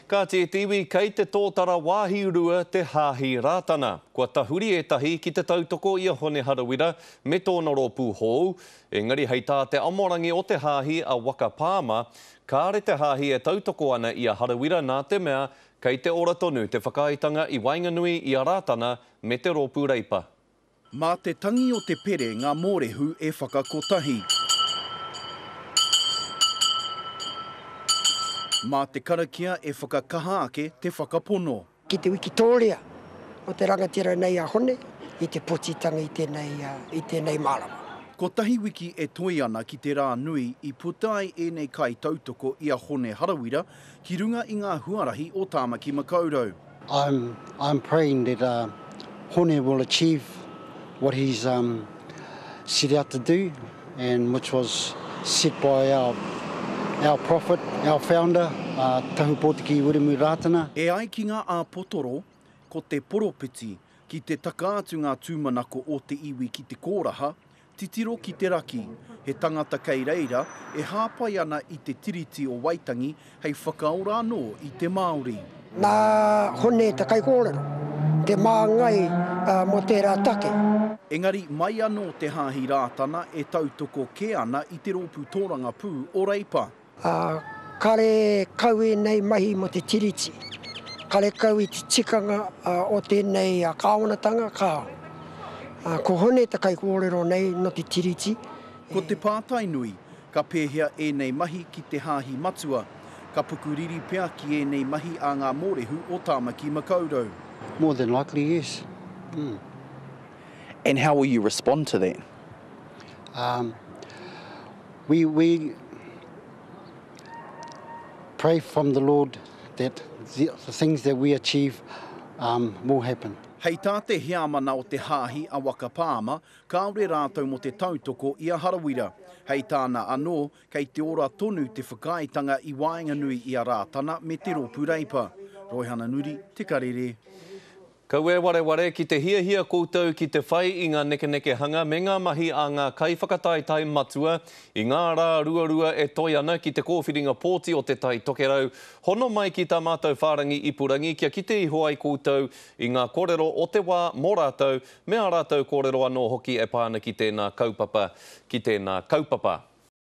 Ka te tiwi kei te tōtara wāhi urua te hāhi rātana. Kua tahuri e tahi ki te tautoko ia hone harawira me tōna rōpū hou. Engari hei tā te amorangi o te hāhi a waka pāma, kāre te hāhi e tautoko ana i a harawira nā te mea kei te ora tonu te whakaaetanga i Wainganui i a rātana me te rōpū reipa. Mā te tangi o te pere ngā mōrehu e whakakotahi. Mā te karakia e whakakaha ake te whakapono. Ki te wiki tōrea o te rangatira nei a hone, i te potitanga i tēnei marama. Ko tahi wiki e toi ana ki te rā nui i putai e nei kai tautoko i a hone harawira ki runga i ngā huarahi o Tāmaki Makaurau. I'm praying that Hone will achieve what he's set out to do, and which was set by our prophet, our founder, Tahu Pōtiki Wiremu Rātana. E ai ki ngā āpotoro, ko te poropiti, ki te takaatu ngā tūmanako o te iwi ki te kōraha, titiro ki te raki, he tangata kei reira, e hāpai ana i te tiriti o Waitangi, hei whakaora anō i te Māori. Nā hone te kai kōrero, te māngai mo tērā take. Engari, mai anō te hāhi rātana e tautoko ke ana i te rōpū tōranga pū o Reipa. Kare kaue nei mahi mo te tiriti. Kare kaue te tikanga o tēnei kāwanatanga kā. Ko hone te kai kōrero nei no te tiriti. Ko te pātai nui, ka pēhea e nei mahi ki te hāhi matua. Ka pukuriri pea ki e nei mahi a ngā mōrehu o Tāmaki Makaurau. More than likely, yes. And how will you respond to that? We pray from the Lord that the things that we achieve will happen. Hei tā te heamana o te hāhi a waka pāma, kāore rātou mo te tautoko i a harawira. Hei tāna anō, kei te ora tonu te whakaaetanga i Wainganui i a rātana me te rōpū reipa. Roihana Nuri, Te Karere. Kaue ware ki te hia koutou ki te whai i ngā neke hanga me ngā mahi a ngā kai whakataetai matua i ngā rā ruarua e toi ana ki te kōwhiringa pōti o te tai tokerau. Hono mai ki tā mātou whārangi ipurangi kia ki te iho ai koutou i ngā kōrero o te wā mō rātou me a rātou kōrero anō hoki e pāna ki tēnā kaupapa.